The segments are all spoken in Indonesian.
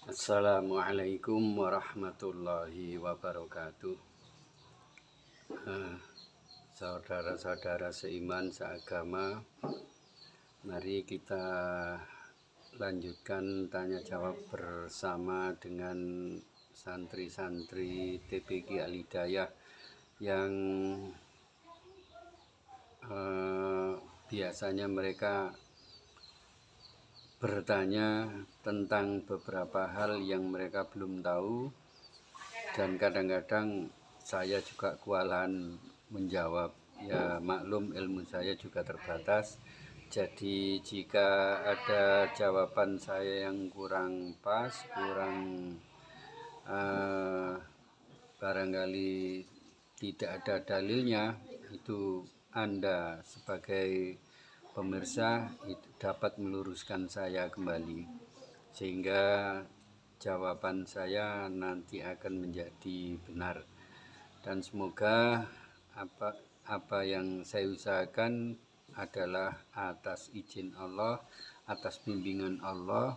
Assalamualaikum warahmatullahi wabarakatuh. Saudara-saudara seiman seagama, mari kita lanjutkan tanya jawab bersama dengan santri-santri TPQ Al-Hidayah yang biasanya mereka bertanya tentang beberapa hal yang mereka belum tahu, dan kadang-kadang saya juga kewalahan menjawab. Ya maklum, ilmu saya juga terbatas. Jadi jika ada jawaban saya yang kurang pas, kurang barangkali tidak ada dalilnya, itu Anda sebagai pemirsa itu dapat meluruskan saya kembali, sehingga jawaban saya nanti akan menjadi benar. Dan semoga apa yang saya usahakan adalah atas izin Allah, atas bimbingan Allah,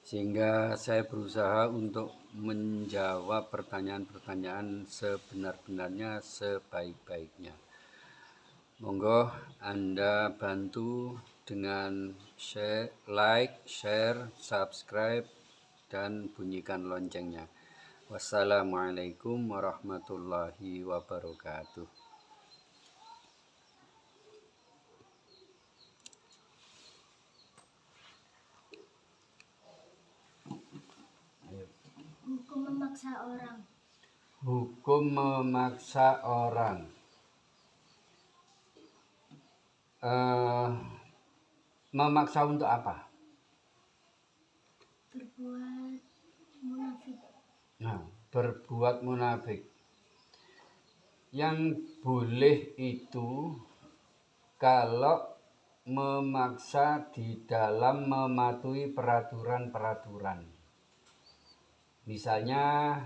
sehingga saya berusaha untuk menjawab pertanyaan-pertanyaan sebenar-benarnya, sebaik-baiknya. Monggo Anda bantu dengan like, share, subscribe, dan bunyikan loncengnya. Wassalamualaikum warahmatullahi wabarakatuh. Hukum memaksa orang. Hukum memaksa orang. Memaksa untuk apa? Berbuat munafik. Nah, berbuat munafik. Yang boleh itu kalau memaksa di dalam mematuhi peraturan-peraturan. Misalnya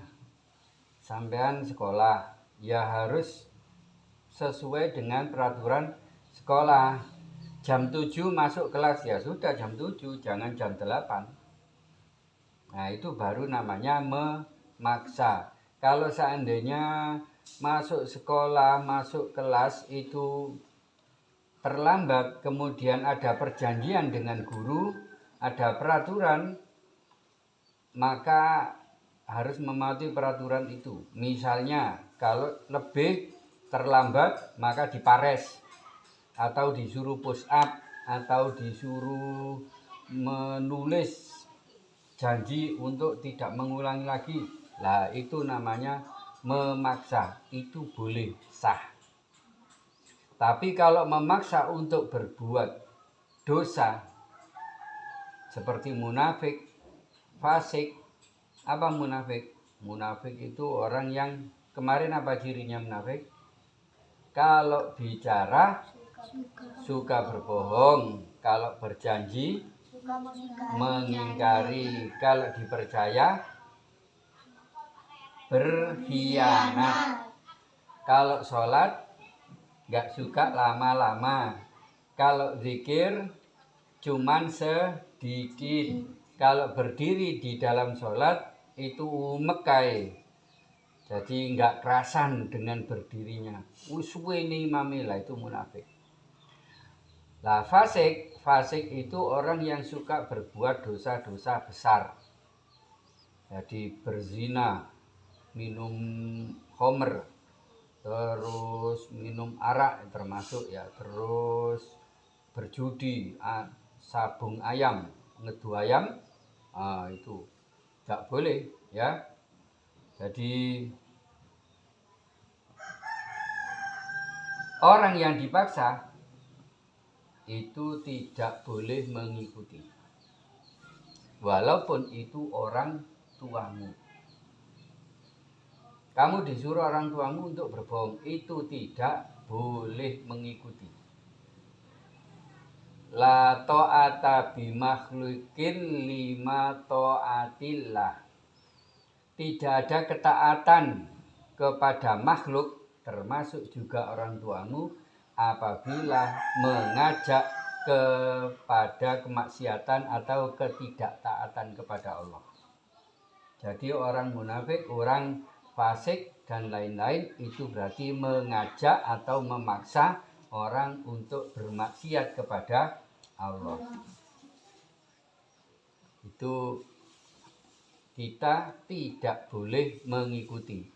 sampean sekolah, ya harus sesuai dengan peraturan sekolah. Jam 7 masuk kelas, ya sudah jam 7, jangan jam 8. Nah, itu baru namanya memaksa. Kalau seandainya masuk sekolah, masuk kelas itu terlambat, kemudian ada perjanjian dengan guru, ada peraturan, maka harus mematuhi peraturan itu. Misalnya kalau lebih terlambat maka dipares, atau disuruh push up, atau disuruh menulis janji untuk tidak mengulangi lagi. Lah itu namanya memaksa, itu boleh sah. Tapi kalau memaksa untuk berbuat dosa seperti munafik, fasik. Apa munafik? Munafik itu orang yang kemarin apa cirinya munafik? Kalau bicara suka berbohong, kalau berjanji mengingkari, kalau dipercaya berkhianat, kalau sholat nggak suka lama-lama, kalau zikir cuman sedikit, kalau berdiri di dalam sholat itu mekai, jadi nggak kerasan dengan berdirinya. Uswe ini mamilah, itu munafik. Lah fasik itu orang yang suka berbuat dosa-dosa besar. Jadi berzina, minum khamr, terus minum arak termasuk ya, terus berjudi, sabung ayam, ngedu ayam, itu tidak boleh ya. Jadi orang yang dipaksa itu tidak boleh mengikuti, walaupun itu orang tuamu. Kamu disuruh orang tuamu untuk berbohong, itu tidak boleh mengikuti. La ta'ata bimakhlukin lima ta'atillah. Tidak ada ketaatan kepada makhluk, termasuk juga orang tuamu, apabila mengajak kepada kemaksiatan atau ketidaktaatan kepada Allah. Jadi orang munafik, orang fasik dan lain-lain itu berarti mengajak atau memaksa orang untuk bermaksiat kepada Allah. Itu kita tidak boleh mengikuti.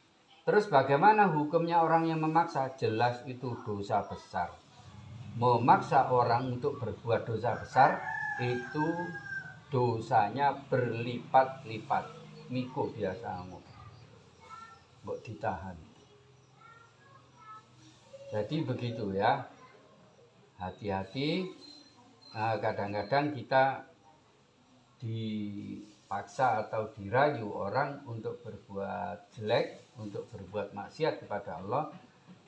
Terus bagaimana hukumnya orang yang memaksa? Jelas itu dosa besar. Memaksa orang untuk berbuat dosa besar itu dosanya berlipat-lipat. Miko biasa mbok ditahan. Jadi begitu ya. Hati-hati. Kadang-kadang kita dipaksa atau dirayu orang untuk berbuat jelek, untuk berbuat maksiat kepada Allah,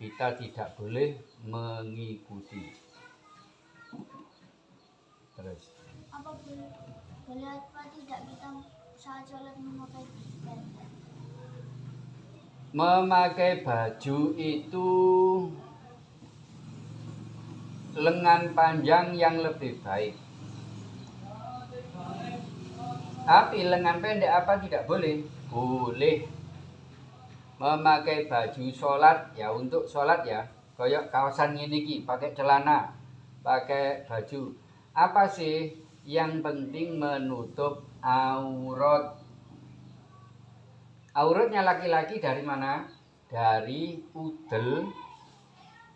kita tidak boleh mengikuti. Terus Apa boleh apa tidak kita saat sholat memakai baju? Memakai baju itu lengan panjang yang lebih baik. Tapi lengan pendek apa tidak boleh? Boleh. Memakai baju sholat ya untuk sholat ya. Kayak kawasan ini ki, pakai celana, pakai baju. Apa sih yang penting menutup aurat? Auratnya laki-laki dari mana? Dari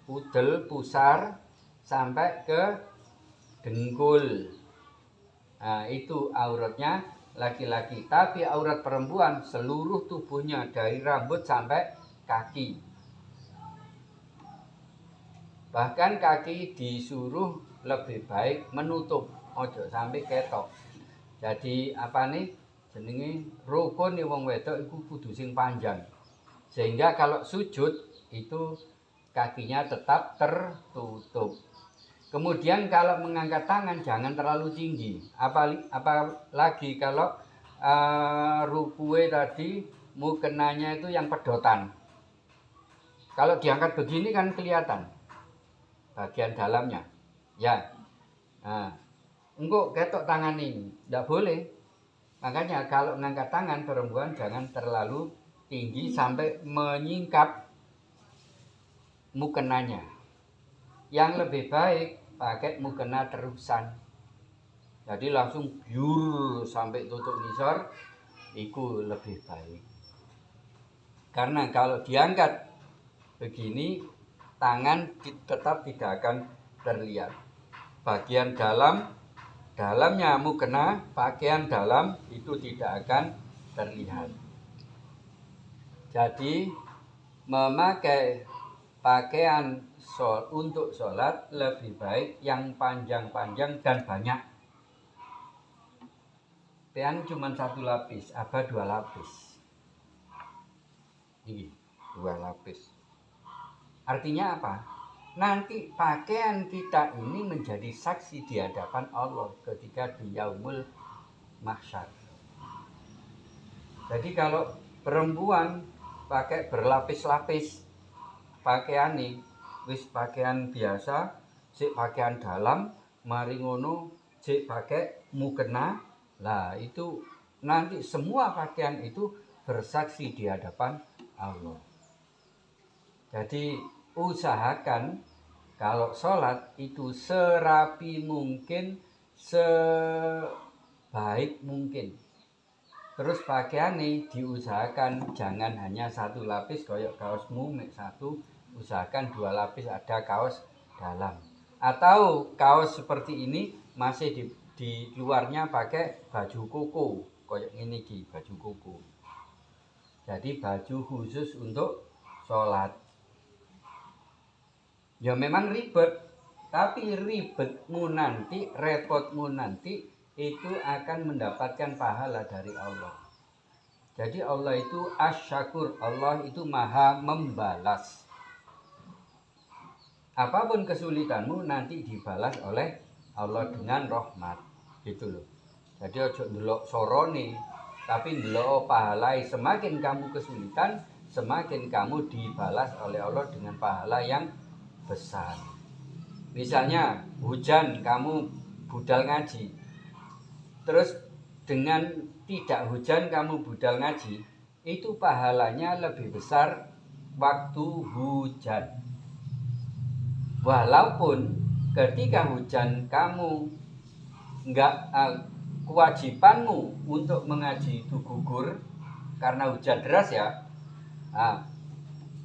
udel pusar sampai ke dengkul. Nah, itu auratnya laki-laki. Tapi aurat perempuan seluruh tubuhnya dari rambut sampai kaki. Bahkan kaki disuruh lebih baik menutup, ojo sampai ketok. Jadi apa nih? Jenenge rukun wong wedok iku kudu sing panjang. Sehingga kalau sujud itu kakinya tetap tertutup. Kemudian kalau mengangkat tangan jangan terlalu tinggi. Apalagi kalau rukue tadi mukenanya itu yang pedotan. Kalau diangkat begini kan kelihatan bagian dalamnya. Ya. Nah, engkau ketok tangan ini, tidak boleh. Makanya kalau mengangkat tangan perempuan jangan terlalu tinggi sampai menyingkap mukenanya. Yang lebih baik pakai mukena terusan. Jadi langsung biur sampai tutup ngisor, itu lebih baik. Karena kalau diangkat begini, tangan tetap tidak akan terlihat. Bagian dalamnya mukena, pakaian dalam itu tidak akan terlihat. Jadi memakai pakaian untuk sholat lebih baik yang panjang-panjang dan banyak. Pakaian cuma 1 lapis, apa 2 lapis? Ini 2 lapis. Artinya apa? Nanti pakaian kita ini menjadi saksi di hadapan Allah ketika di yaumul mahsyar. Jadi kalau perempuan pakai berlapis-lapis pakaian nih, wis pakaian biasa, sik pakaian dalam, mari ngono sik pakai mukena, lah itu nanti semua pakaian itu bersaksi di hadapan Allah. Jadi usahakan kalau sholat itu serapi mungkin, sebaik mungkin. Terus pakaian nih diusahakan jangan hanya 1 lapis kayak kaosmu mek 1, usahakan 2 lapis ada kaos dalam. Atau kaos seperti ini masih di luarnya pakai baju koko kayak ini ki, baju koko. Jadi baju khusus untuk sholat. Ya memang ribet, tapi ribetmu nanti, repotmu nanti itu akan mendapatkan pahala dari Allah. Jadi Allah itu asy-syakur, Allah itu maha membalas. Apapun kesulitanmu nanti dibalas oleh Allah dengan rahmat. Gitu loh. Jadi ojo ndelok sorone, tapi ndelok pahalai. Semakin kamu kesulitan, semakin kamu dibalas oleh Allah dengan pahala yang besar. Misalnya hujan, kamu budal ngaji, terus dengan tidak hujan kamu budal ngaji, itu pahalanya lebih besar waktu hujan. Walaupun ketika hujan kamu kewajibanmu untuk mengaji itu gugur karena hujan deras ya,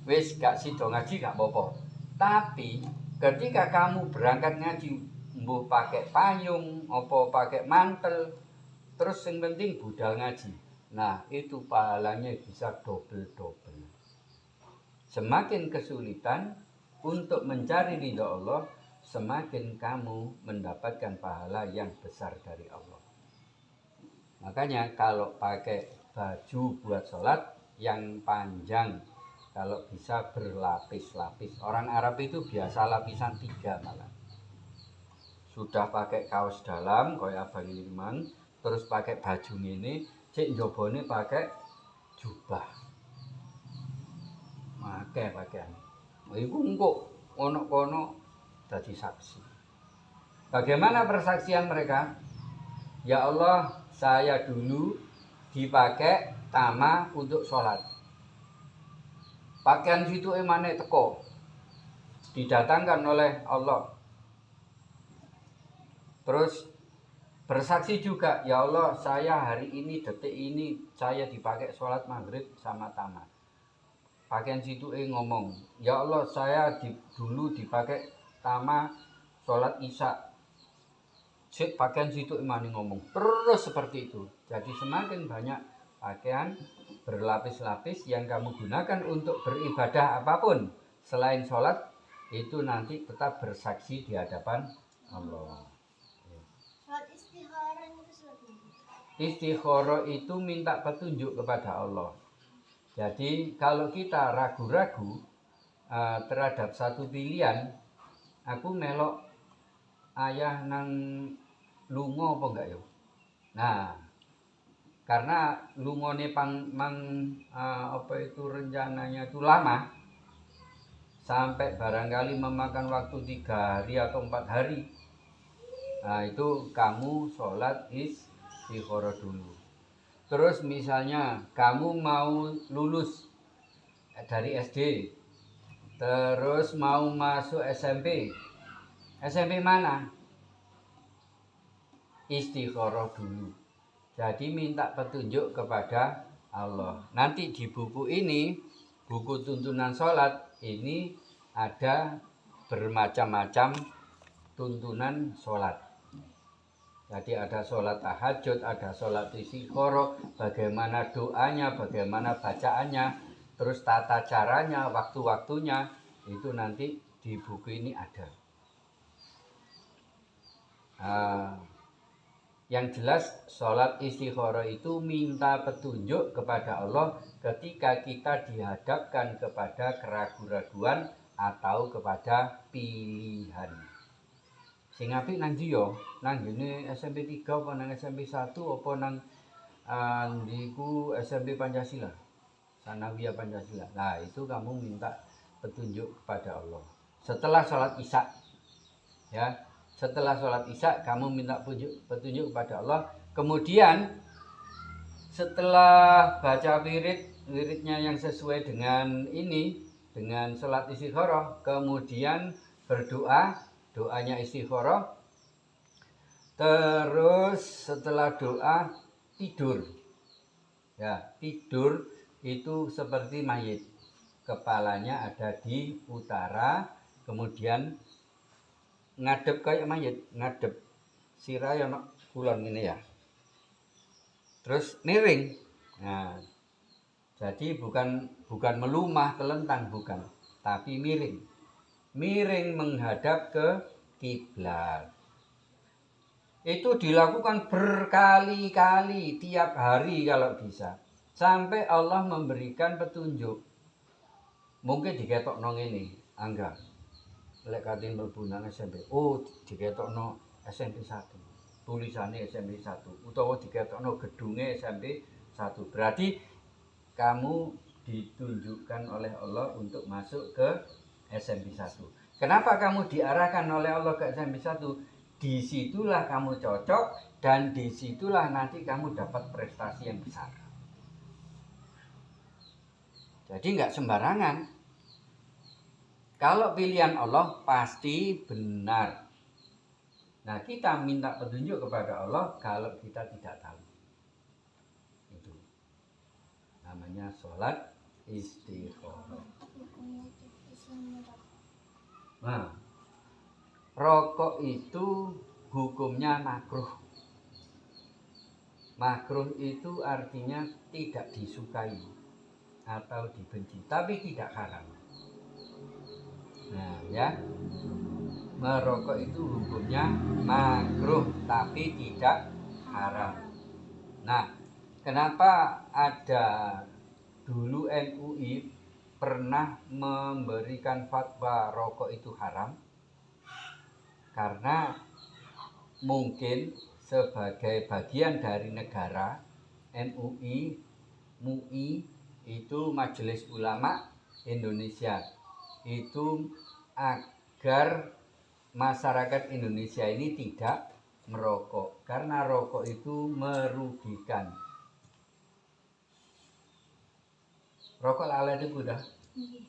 wis gak sido ngaji gak apa-apa. Tapi ketika kamu berangkat ngaji, mbuh pakai payung, apa pakai mantel, terus yang penting budal ngaji. Nah, itu pahalanya bisa double-double. Semakin kesulitan untuk mencari ridha Allah, semakin kamu mendapatkan pahala yang besar dari Allah. Makanya kalau pakai baju buat sholat yang panjang, kalau bisa berlapis-lapis. Orang Arab itu biasa lapisan 3 malah. Sudah pakai kaos dalam kayak abang ini mang, terus pakai baju ini, cek njobone pakai jubah. Pakai pakaian. Iku engko ono-ono jadi saksi. Bagaimana persaksian mereka? Ya Allah, saya dulu dipakai tama untuk sholat. Pakaian situ emane teko, didatangkan oleh Allah. Terus bersaksi juga, ya Allah, saya hari ini, detik ini, saya dipakai sholat maghrib sama tama. Pakaian situ ngomong, ya Allah, saya dulu dipakai tama sholat isya. Pakaian situ emane ngomong. Terus seperti itu. Jadi semakin banyak pakaian berlapis-lapis yang kamu gunakan untuk beribadah apapun selain sholat, itu nanti tetap bersaksi di hadapan Allah. Sholat istikharah itu seperti Istikharah itu minta petunjuk kepada Allah. Jadi kalau kita ragu-ragu terhadap satu pilihan, aku melok ayah nang lunga apa enggak yo? Nah, karena lungone apa itu rencananya itu lama, sampai barangkali memakan waktu 3 hari atau 4 hari. Nah, itu kamu sholat istikharah dulu. Terus misalnya kamu mau lulus dari SD, terus mau masuk SMP. SMP mana? Istikharah dulu. Jadi minta petunjuk kepada Allah. Nanti di buku ini, buku tuntunan sholat, ini ada bermacam-macam tuntunan sholat. Jadi ada sholat tahajud, ada sholat istikharah, bagaimana doanya, bagaimana bacaannya, terus tata caranya, waktu-waktunya, itu nanti di buku ini ada. Yang jelas sholat istikharah itu minta petunjuk kepada Allah ketika kita dihadapkan kepada keraguan-raguan atau kepada pilihan. Sing apik nang ndi yo? Nang ngene SMP 3 apa nang SMP 1 apa nang ndiku SMP Pancasila. Sanawiyah Pancasila. Nah, itu kamu minta petunjuk kepada Allah. Setelah sholat Isya, ya. Setelah sholat Isya kamu minta petunjuk kepada Allah. Kemudian setelah baca wiridnya yang sesuai dengan ini, dengan sholat istikharah, kemudian berdoa, doanya istikharah. Terus setelah doa tidur. Ya, tidur itu seperti mayit. Kepalanya ada di utara, kemudian ngadep kayak mayit, ngadep sirah yang kulon ini ya. Terus miring. Nah, jadi bukan melumah telentang, bukan, tapi miring. Miring menghadap ke kiblat. Itu dilakukan berkali-kali tiap hari kalau bisa, sampai Allah memberikan petunjuk. Mungkin diketokno ngene, angga lek katin mlebu nang SMP. Oh, diketokno SMP 1. Tulisane SMP 1 utawa diketokno gedunge SMP 1. Berarti kamu ditunjukkan oleh Allah untuk masuk ke SMP 1. Kenapa kamu diarahkan oleh Allah ke SMP 1? Disitulah kamu cocok, dan disitulah nanti kamu dapat prestasi yang besar. Jadi nggak sembarangan. Kalau pilihan Allah pasti benar. Nah, kita minta petunjuk kepada Allah kalau kita tidak tahu. Itu namanya sholat istikharah. Nah, rokok itu hukumnya makruh. Makruh itu artinya tidak disukai atau dibenci, tapi tidak haram. Nah, ya, merokok itu hukumnya makruh tapi tidak haram. Nah, kenapa ada dulu MUI pernah memberikan fatwa rokok itu haram? Karena mungkin sebagai bagian dari negara, MUI itu Majelis Ulama Indonesia, itu agar masyarakat Indonesia ini tidak merokok karena rokok itu merugikan. Rokok lalat itu udah.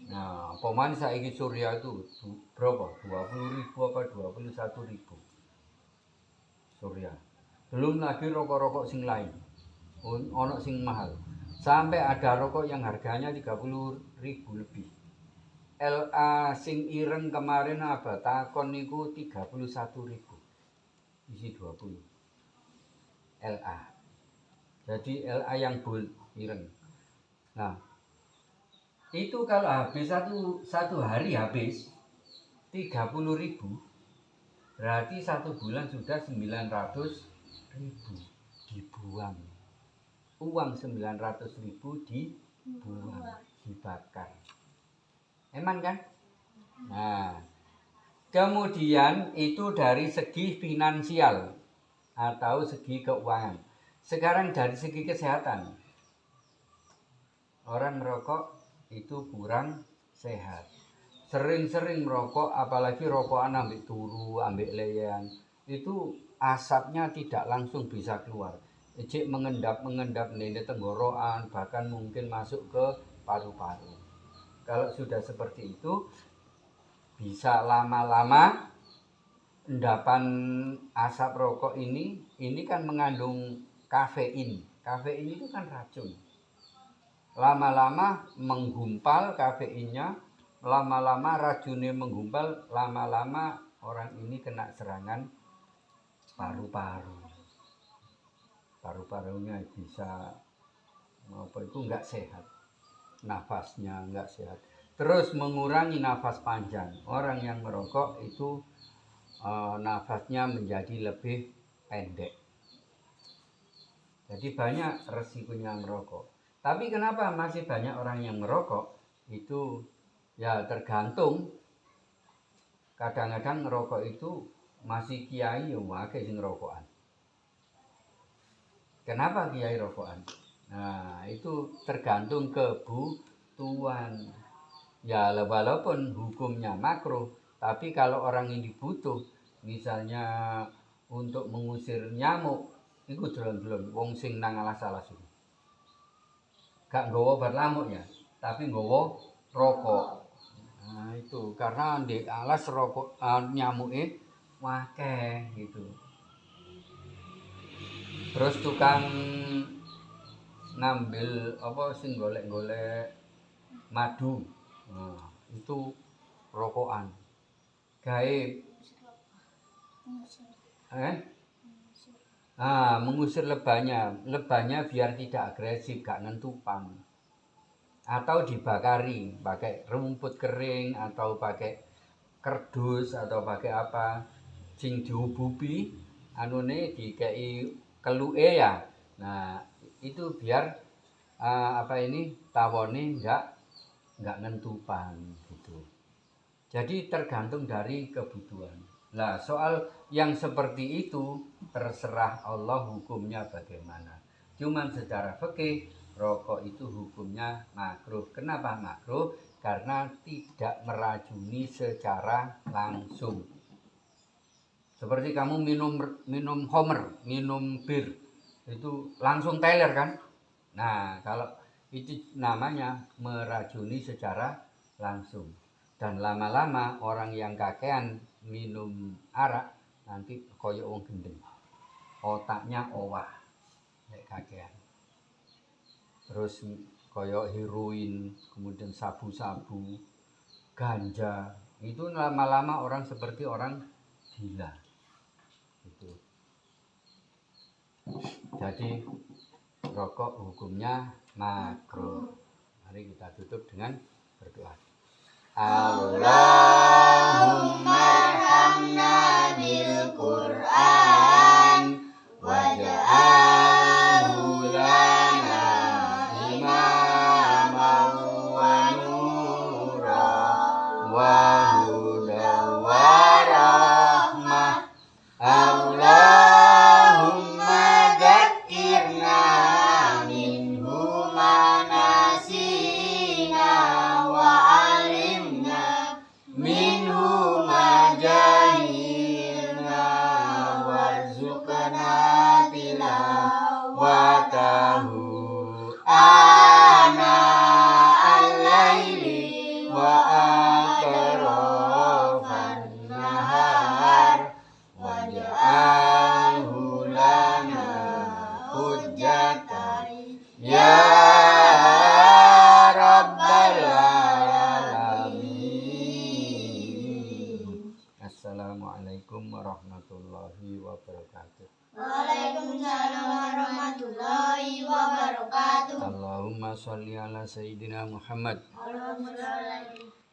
Nah, pemain saiki Surya itu berapa? 20.000 apa 21.000. Surya. Belum lagi rokok-rokok sing lain. Ono sing mahal. Sampai ada rokok yang harganya 30.000 lebih. LA sing ireng kemarin apa? Takon niku 31.000. Isi 20. LA. Jadi LA yang bull ireng. Nah, itu kalau habis satu hari habis 30.000, berarti 1 bulan sudah 900.000 dibuang. Uang 900.000 dibuang, dibakar. Eman kan? Nah, kemudian itu dari segi finansial atau segi keuangan. Sekarang dari segi kesehatan, orang merokok itu kurang sehat. Sering-sering merokok, apalagi rokokan ambek turu, ambek leyan, itu asapnya tidak langsung bisa keluar. Ejek mengendap di tenggorokan, bahkan mungkin masuk ke paru-paru. Kalau sudah seperti itu, bisa lama-lama endapan asap rokok ini kan mengandung kafein. Kafein itu kan racun. Lama-lama menggumpal kafeinnya, lama-lama racunnya menggumpal, lama-lama orang ini kena serangan paru-paru. Paru-parunya bisa enggak sehat. Nafasnya enggak sehat. Terus mengurangi nafas panjang. Orang yang merokok itu nafasnya menjadi lebih pendek. Jadi banyak resikonya merokok. Tapi kenapa masih banyak orang yang merokok? Itu ya tergantung. Kadang-kadang ngerokok itu masih kiai yang akeh sing rokokan. Kenapa kiai rokokan? Nah, itu tergantung kebutuhan. Ya, walaupun hukumnya makruh, tapi kalau orang ini butuh, misalnya untuk mengusir nyamuk, itu delon-delon wong sing nang alas-alas itu. Gak nggawa obat lamuk ya, tapi nggawa rokok. Nah, itu karena di alas rokok nyamuke wakeh gitu. Terus tukang ngambil apa sing golek-golek madu. Nah, itu rokokan. Gawe mengusir lebahnya. Lebahnya biar tidak agresif, gak ngentupan. Atau dibakari pakai rumput kering atau pakai kerdus atau pakai apa sing diububi anune dikei keluke ya. Nah, itu biar tawone enggak ngentupan gitu. Jadi tergantung dari kebutuhan. Nah, soal yang seperti itu terserah Allah hukumnya bagaimana. Cuman secara fikih rokok itu hukumnya makruh. Kenapa makruh? Karena tidak meracuni secara langsung. Seperti kamu minum homer, minum bir, itu langsung teler kan? Nah, kalau itu namanya meracuni secara langsung. Dan lama-lama orang yang kakean minum arak nanti koyo wong gendeng. Otaknya owah kayak kakean. Terus koyo heroin, kemudian sabu-sabu, ganja. Itu lama-lama orang seperti orang gila. Itu. Jadi rokok hukumnya makruh. Mari kita tutup dengan berdoa. Allahumma arhamna bil Qur'an waj'alhu lana imaman wa nura wa hudan wa rahmah. Allahumma dzakirna minhu ma nasina wa alimna minhu ma jahilna warzuqna tilawatahu ana al-laili wa atrafan nahar waj'alhu lana hujjatan ya rabbal alamin. Assalamualaikum warahmatullahi wabarakatuh. Waalaikumsalam warahmatullahi wabarakatuh. Allahumma sholli ala sayyidina Muhammad. Allahumma sholli